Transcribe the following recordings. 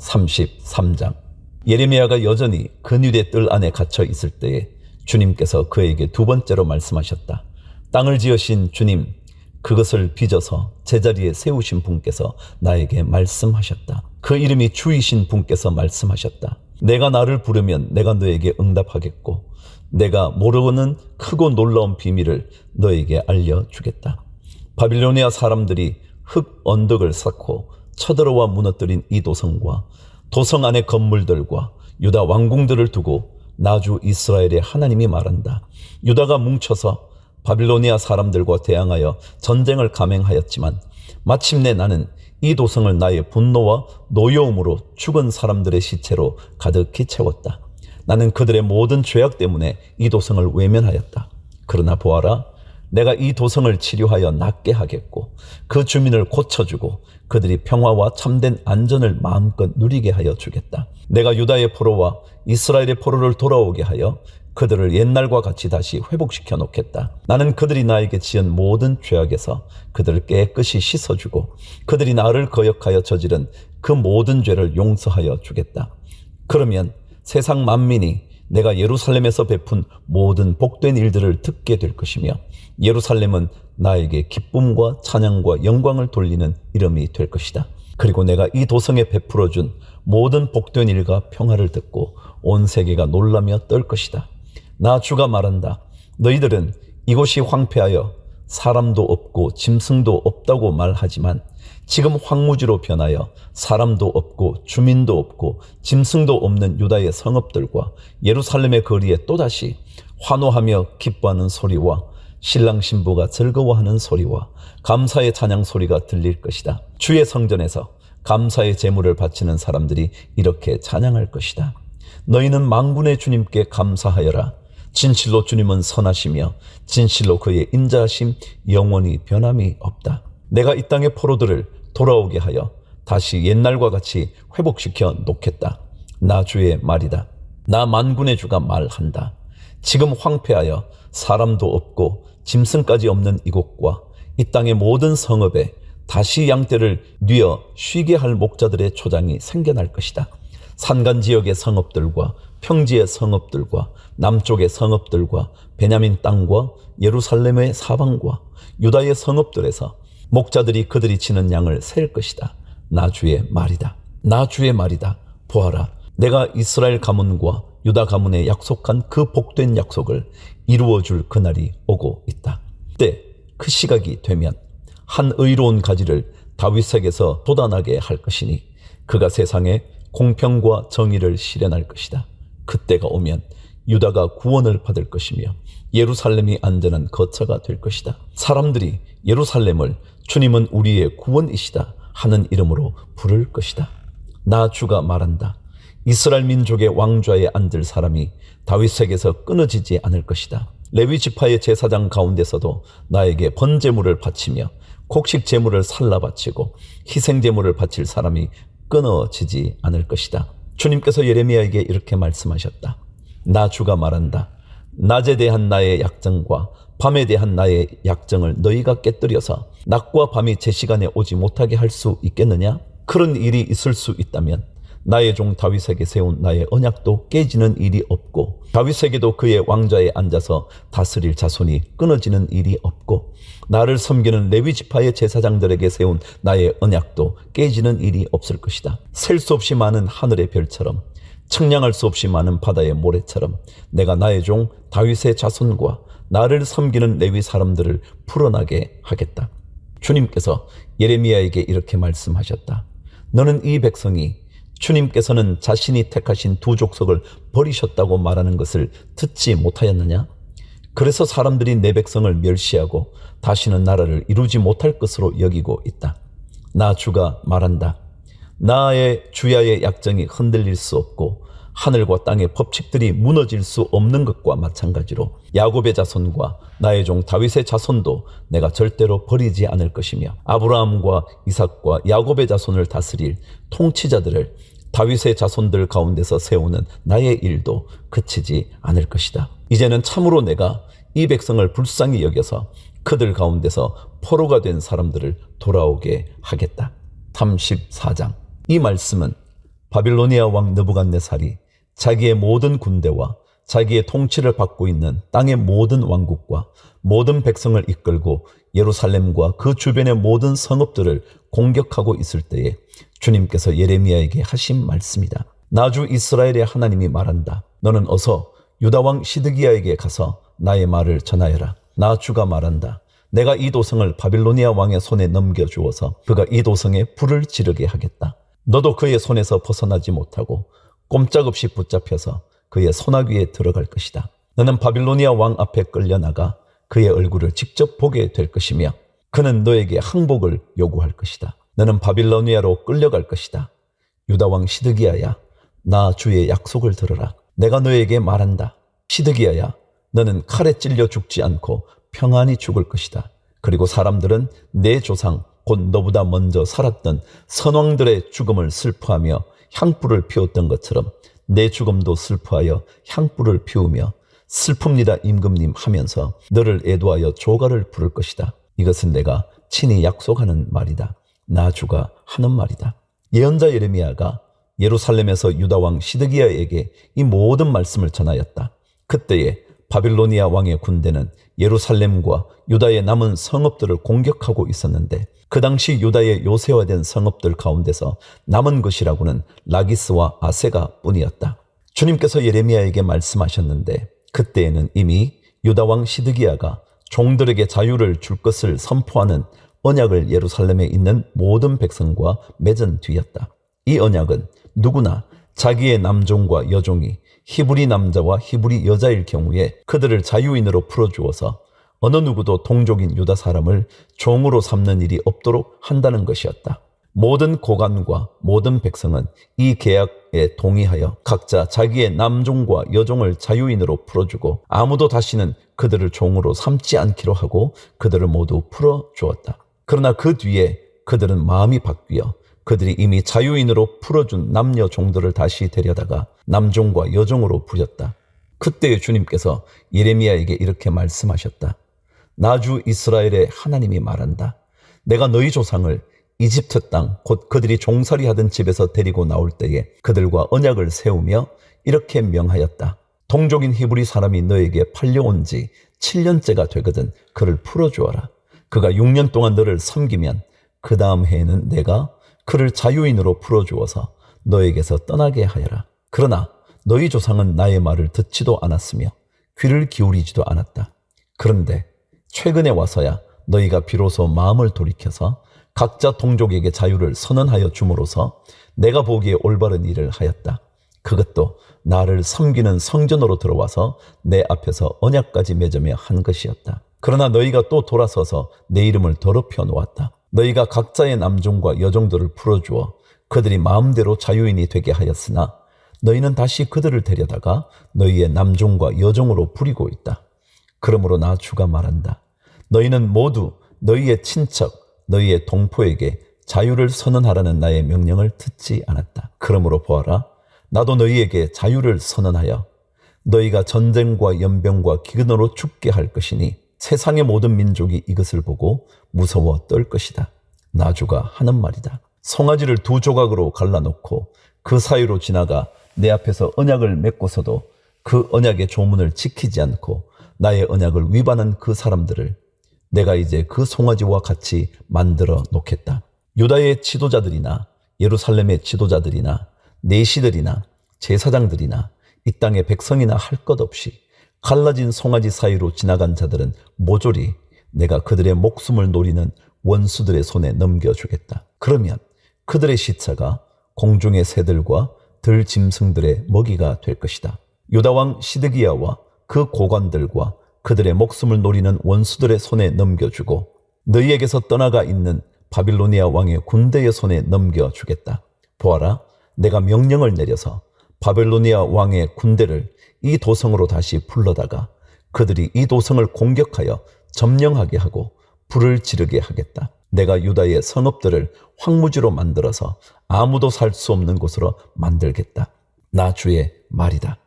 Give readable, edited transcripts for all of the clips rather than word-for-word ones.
33장. 예레미야가 여전히 근위대 뜰 안에 갇혀 있을 때에 주님께서 그에게 두 번째로 말씀하셨다. 땅을 지으신 주님, 그것을 빚어서 제자리에 세우신 분께서 나에게 말씀하셨다. 그 이름이 주이신 분께서 말씀하셨다. 내가 나를 부르면 내가 너에게 응답하겠고 내가 모르는 크고 놀라운 비밀을 너에게 알려주겠다. 바빌로니아 사람들이 흙 언덕을 쌓고 쳐들어와 무너뜨린 이 도성과 도성 안의 건물들과 유다 왕궁들을 두고 나주 이스라엘의 하나님이 말한다. 유다가 뭉쳐서 바빌로니아 사람들과 대항하여 전쟁을 감행하였지만 마침내 나는 이 도성을 나의 분노와 노여움으로 죽은 사람들의 시체로 가득히 채웠다. 나는 그들의 모든 죄악 때문에 이 도성을 외면하였다. 그러나 보아라, 내가 이 도성을 치료하여 낫게 하겠고 그 주민을 고쳐주고 그들이 평화와 참된 안전을 마음껏 누리게 하여 주겠다. 내가 유다의 포로와 이스라엘의 포로를 돌아오게 하여 그들을 옛날과 같이 다시 회복시켜 놓겠다. 나는 그들이 나에게 지은 모든 죄악에서 그들을 깨끗이 씻어주고 그들이 나를 거역하여 저지른 그 모든 죄를 용서하여 주겠다. 그러면 세상 만민이 내가 예루살렘에서 베푼 모든 복된 일들을 듣게 될 것이며 예루살렘은 나에게 기쁨과 찬양과 영광을 돌리는 이름이 될 것이다. 그리고 내가 이 도성에 베풀어준 모든 복된 일과 평화를 듣고 온 세계가 놀라며 떨 것이다. 나 주가 말한다. 너희들은 이곳이 황폐하여 사람도 없고 짐승도 없다고 말하지만 지금 황무지로 변하여 사람도 없고 주민도 없고 짐승도 없는 유다의 성읍들과 예루살렘의 거리에 또다시 환호하며 기뻐하는 소리와 신랑 신부가 즐거워하는 소리와 감사의 찬양 소리가 들릴 것이다. 주의 성전에서 감사의 제물을 바치는 사람들이 이렇게 찬양할 것이다. 너희는 만군의 주님께 감사하여라. 진실로 주님은 선하시며 진실로 그의 인자하심 영원히 변함이 없다. 내가 이 땅의 포로들을 돌아오게 하여 다시 옛날과 같이 회복시켜 놓겠다. 나 주의 말이다. 나 만군의 주가 말한다. 지금 황폐하여 사람도 없고 짐승까지 없는 이곳과 이 땅의 모든 성읍에 다시 양떼를 뉘어 쉬게 할 목자들의 초장이 생겨날 것이다. 산간 지역의 성읍들과 평지의 성읍들과 남쪽의 성읍들과 베냐민 땅과 예루살렘의 사방과 유다의 성읍들에서 목자들이 그들이 치는 양을 셀 것이다. 나 주의 말이다. 나 주의 말이다. 보아라, 내가 이스라엘 가문과 유다 가문에 약속한 그 복된 약속을 이루어줄 그날이 오고 있다. 그때 그 시각이 되면 한 의로운 가지를 다윗에게서 돋아나게 할 것이니 그가 세상에 공평과 정의를 실현할 것이다. 그때가 오면 유다가 구원을 받을 것이며 예루살렘이 안전한 거처가 될 것이다. 사람들이 예루살렘을 주님은 우리의 구원이시다 하는 이름으로 부를 것이다. 나 주가 말한다. 이스라엘 민족의 왕좌에 앉을 사람이 다윗에게서 끊어지지 않을 것이다. 레위 지파의 제사장 가운데서도 나에게 번제물을 바치며 곡식 제물을 살라 바치고 희생 제물을 바칠 사람이 끊어지지 않을 것이다. 주님께서 예레미야에게 이렇게 말씀하셨다. 나 주가 말한다. 낮에 대한 나의 약정과 밤에 대한 나의 약정을 너희가 깨뜨려서 낮과 밤이 제 시간에 오지 못하게 할 수 있겠느냐? 그런 일이 있을 수 있다면 나의 종 다윗에게 세운 나의 언약도 깨지는 일이 없고 다윗에게도 그의 왕좌에 앉아서 다스릴 자손이 끊어지는 일이 없고 나를 섬기는 레위 지파의 제사장들에게 세운 나의 언약도 깨지는 일이 없을 것이다. 셀 수 없이 많은 하늘의 별처럼 측량할 수 없이 많은 바다의 모래처럼 내가 나의 종 다윗의 자손과 나를 섬기는 레위 사람들을 풀어나게 하겠다. 주님께서 예레미야에게 이렇게 말씀하셨다. 너는 이 백성이 주님께서는 자신이 택하신 두 족속을 버리셨다고 말하는 것을 듣지 못하였느냐? 그래서 사람들이 내 백성을 멸시하고 다시는 나라를 이루지 못할 것으로 여기고 있다. 나 주가 말한다. 나의 주야의 약정이 흔들릴 수 없고 하늘과 땅의 법칙들이 무너질 수 없는 것과 마찬가지로 야곱의 자손과 나의 종 다윗의 자손도 내가 절대로 버리지 않을 것이며 아브라함과 이삭과 야곱의 자손을 다스릴 통치자들을 다윗의 자손들 가운데서 세우는 나의 일도 그치지 않을 것이다. 이제는 참으로 내가 이 백성을 불쌍히 여겨서 그들 가운데서 포로가 된 사람들을 돌아오게 하겠다. 34장. 이 말씀은 바빌로니아 왕 느부갓네살이 자기의 모든 군대와 자기의 통치를 받고 있는 땅의 모든 왕국과 모든 백성을 이끌고 예루살렘과 그 주변의 모든 성읍들을 공격하고 있을 때에 주님께서 예레미야에게 하신 말씀이다. 나주 이스라엘의 하나님이 말한다. 너는 어서 유다 왕 시드기야에게 가서 나의 말을 전하여라. 나 주가 말한다. 내가 이 도성을 바빌로니아 왕의 손에 넘겨주어서 그가 이 도성에 불을 지르게 하겠다. 너도 그의 손에서 벗어나지 못하고 꼼짝없이 붙잡혀서 그의 소나귀에 들어갈 것이다. 너는 바빌로니아 왕 앞에 끌려나가 그의 얼굴을 직접 보게 될 것이며 그는 너에게 항복을 요구할 것이다. 너는 바빌로니아로 끌려갈 것이다. 유다 왕 시드기야야, 나 주의 약속을 들으라. 내가 너에게 말한다. 시드기야야, 너는 칼에 찔려 죽지 않고 평안히 죽을 것이다. 그리고 사람들은 내 조상 곧 너보다 먼저 살았던 선왕들의 죽음을 슬퍼하며 향불을 피웠던 것처럼 내 죽음도 슬퍼하여 향불을 피우며 슬픕니다 임금님 하면서 너를 애도하여 조가를 부를 것이다. 이것은 내가 친히 약속하는 말이다. 나 주가 하는 말이다. 예언자 예레미야가 예루살렘에서 유다 왕 시드기야에게 이 모든 말씀을 전하였다. 그때에 바빌로니아 왕의 군대는 예루살렘과 유다의 남은 성읍들을 공격하고 있었는데 그 당시 유다의 요새화된 성읍들 가운데서 남은 것이라고는 라기스와 아세가 뿐이었다. 주님께서 예레미야에게 말씀하셨는데 그때에는 이미 유다 왕 시드기야가 종들에게 자유를 줄 것을 선포하는 언약을 예루살렘에 있는 모든 백성과 맺은 뒤였다. 이 언약은 누구나 자기의 남종과 여종이 히브리 남자와 히브리 여자일 경우에 그들을 자유인으로 풀어주어서 어느 누구도 동족인 유다 사람을 종으로 삼는 일이 없도록 한다는 것이었다. 모든 고관과 모든 백성은 이 계약에 동의하여 각자 자기의 남종과 여종을 자유인으로 풀어주고 아무도 다시는 그들을 종으로 삼지 않기로 하고 그들을 모두 풀어주었다. 그러나 그 뒤에 그들은 마음이 바뀌어 그들이 이미 자유인으로 풀어준 남녀 종들을 다시 데려다가 남종과 여종으로 부렸다. 그때 주님께서 예레미야에게 이렇게 말씀하셨다. 나주 이스라엘의 하나님이 말한다. 내가 너희 조상을 이집트 땅 곧 그들이 종살이하던 집에서 데리고 나올 때에 그들과 언약을 세우며 이렇게 명하였다. 동족인 히브리 사람이 너에게 팔려온 지 7년째가 되거든 그를 풀어주어라. 그가 6년 동안 너를 섬기면 그 다음 해에는 내가 그를 자유인으로 풀어주어서 너에게서 떠나게 하여라. 그러나 너희 조상은 나의 말을 듣지도 않았으며 귀를 기울이지도 않았다. 그런데 최근에 와서야 너희가 비로소 마음을 돌이켜서 각자 동족에게 자유를 선언하여 줌으로써 내가 보기에 올바른 일을 하였다. 그것도 나를 섬기는 성전으로 들어와서 내 앞에서 언약까지 맺으며 한 것이었다. 그러나 너희가 또 돌아서서 내 이름을 더럽혀 놓았다. 너희가 각자의 남종과 여종들을 풀어주어 그들이 마음대로 자유인이 되게 하였으나 너희는 다시 그들을 데려다가 너희의 남종과 여종으로 부리고 있다. 그러므로 나 주가 말한다. 너희는 모두 너희의 친척, 너희의 동포에게 자유를 선언하라는 나의 명령을 듣지 않았다. 그러므로 보아라. 나도 너희에게 자유를 선언하여 너희가 전쟁과 연병과 기근으로 죽게 할 것이니 세상의 모든 민족이 이것을 보고 무서워 떨 것이다. 나 주가 하는 말이다. 송아지를 2조각으로 갈라놓고 그 사이로 지나가 내 앞에서 언약을 맺고서도 그 언약의 조문을 지키지 않고 나의 언약을 위반한 그 사람들을 내가 이제 그 송아지와 같이 만들어 놓겠다. 유다의 지도자들이나 예루살렘의 지도자들이나 내시들이나 제사장들이나 이 땅의 백성이나 할 것 없이 갈라진 송아지 사이로 지나간 자들은 모조리 내가 그들의 목숨을 노리는 원수들의 손에 넘겨주겠다. 그러면 그들의 시체가 공중의 새들과 들짐승들의 먹이가 될 것이다. 유다왕 시드기야와 그 고관들과 그들의 목숨을 노리는 원수들의 손에 넘겨주고 너희에게서 떠나가 있는 바빌로니아 왕의 군대의 손에 넘겨주겠다. 보아라, 내가 명령을 내려서 바빌로니아 왕의 군대를 이 도성으로 다시 불러다가 그들이 이 도성을 공격하여 점령하게 하고 불을 지르게 하겠다. 내가 유다의 성읍들을 황무지로 만들어서 아무도 살 수 없는 곳으로 만들겠다. 나 주의 말이다.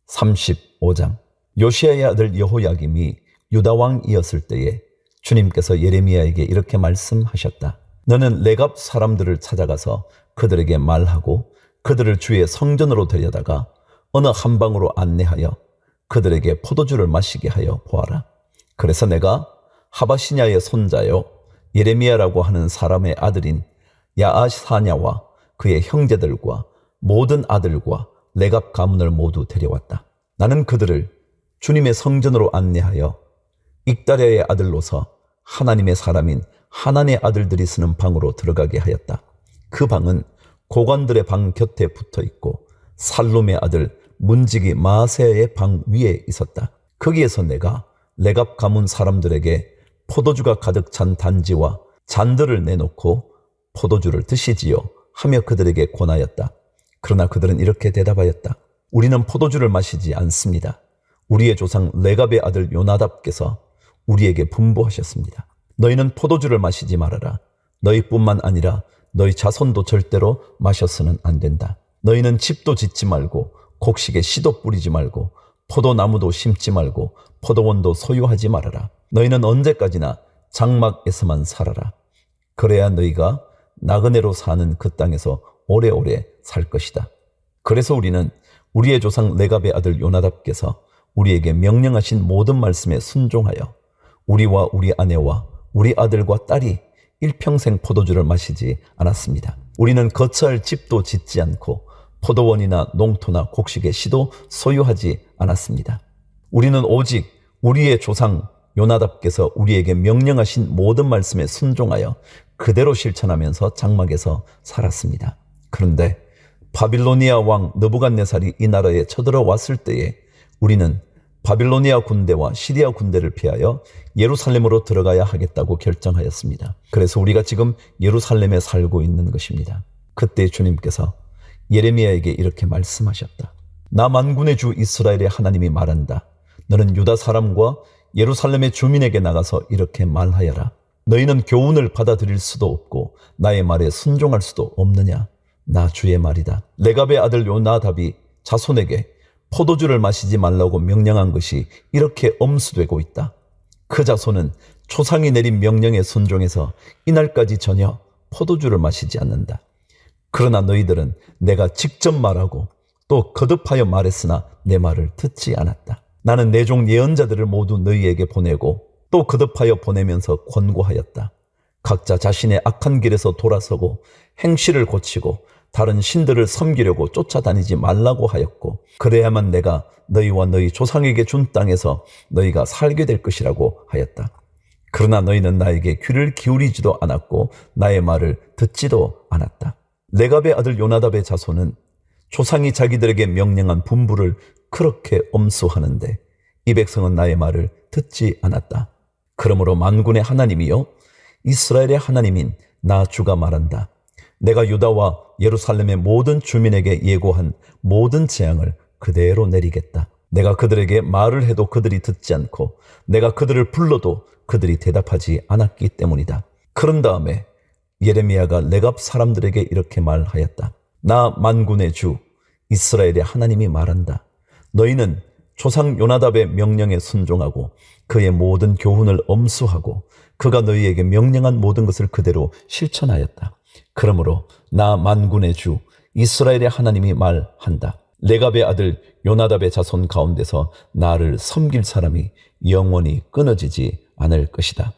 35장. 요시야의 아들 여호야김이 유다 왕이었을 때에 주님께서 예레미야에게 이렇게 말씀하셨다. 너는 레갑 사람들을 찾아가서 그들에게 말하고 그들을 주의 성전으로 데려다가 어느 한 방으로 안내하여 그들에게 포도주를 마시게 하여 보아라. 그래서 내가 하바시냐의 손자요 예레미야라고 하는 사람의 아들인 야아사냐와 그의 형제들과 모든 아들과 레갑 가문을 모두 데려왔다. 나는 그들을 주님의 성전으로 안내하여 익다랴의 아들로서 하나님의 사람인 하난의 아들들이 쓰는 방으로 들어가게 하였다. 그 방은 고관들의 방 곁에 붙어 있고 살룸의 아들 문지기 마아세야의 방 위에 있었다. 거기에서 내가 레갑 가문 사람들에게 포도주가 가득 찬 단지와 잔들을 내놓고 포도주를 드시지요 하며 그들에게 권하였다. 그러나 그들은 이렇게 대답하였다. 우리는 포도주를 마시지 않습니다. 우리의 조상 레갑의 아들 요나답께서 우리에게 분부하셨습니다. 너희는 포도주를 마시지 말아라. 너희뿐만 아니라 너희 자손도 절대로 마셔서는 안 된다. 너희는 집도 짓지 말고 곡식에 씨도 뿌리지 말고 포도나무도 심지 말고 포도원도 소유하지 말아라. 너희는 언제까지나 장막에서만 살아라. 그래야 너희가 나그네로 사는 그 땅에서 오래오래 살 것이다. 그래서 우리는 우리의 조상 레갑의 아들 요나답께서 우리에게 명령하신 모든 말씀에 순종하여 우리와 우리 아내와 우리 아들과 딸이 일평생 포도주를 마시지 않았습니다. 우리는 거처할 집도 짓지 않고 포도원이나 농토나 곡식의 씨도 소유하지 않았습니다. 우리는 오직 우리의 조상 요나답께서 우리에게 명령하신 모든 말씀에 순종하여 그대로 실천하면서 장막에서 살았습니다. 그런데 바빌로니아 왕 느부갓네살이 이 나라에 쳐들어왔을 때에 우리는 바빌로니아 군대와 시리아 군대를 피하여 예루살렘으로 들어가야 하겠다고 결정하였습니다. 그래서 우리가 지금 예루살렘에 살고 있는 것입니다. 그때 주님께서 예레미야에게 이렇게 말씀하셨다. 나 만군의 주 이스라엘의 하나님이 말한다. 너는 유다 사람과 예루살렘의 주민에게 나가서 이렇게 말하여라. 너희는 교훈을 받아들일 수도 없고 나의 말에 순종할 수도 없느냐? 나 주의 말이다. 레갑의 아들 요나답이 자손에게 포도주를 마시지 말라고 명령한 것이 이렇게 엄수되고 있다. 그 자손은 조상이 내린 명령에 순종해서 이날까지 전혀 포도주를 마시지 않는다. 그러나 너희들은 내가 직접 말하고 또 거듭하여 말했으나 내 말을 듣지 않았다. 나는 내 종 예언자들을 모두 너희에게 보내고 또 거듭하여 보내면서 권고하였다. 각자 자신의 악한 길에서 돌아서고 행실을 고치고 다른 신들을 섬기려고 쫓아다니지 말라고 하였고 그래야만 내가 너희와 너희 조상에게 준 땅에서 너희가 살게 될 것이라고 하였다. 그러나 너희는 나에게 귀를 기울이지도 않았고 나의 말을 듣지도 않았다. 레갑의 아들 요나답의 자손은 조상이 자기들에게 명령한 분부를 그렇게 엄수하는데 이 백성은 나의 말을 듣지 않았다. 그러므로 만군의 하나님이요 이스라엘의 하나님인 나 주가 말한다. 내가 유다와 예루살렘의 모든 주민에게 예고한 모든 재앙을 그대로 내리겠다. 내가 그들에게 말을 해도 그들이 듣지 않고 내가 그들을 불러도 그들이 대답하지 않았기 때문이다. 그런 다음에 예레미야가 레갑 사람들에게 이렇게 말하였다. 나 만군의 주 이스라엘의 하나님이 말한다. 너희는 조상 요나답의 명령에 순종하고 그의 모든 교훈을 엄수하고 그가 너희에게 명령한 모든 것을 그대로 실천하였다. 그러므로 나 만군의 주 이스라엘의 하나님이 말한다. 레갑의 아들 요나답의 자손 가운데서 나를 섬길 사람이 영원히 끊어지지 않을 것이다.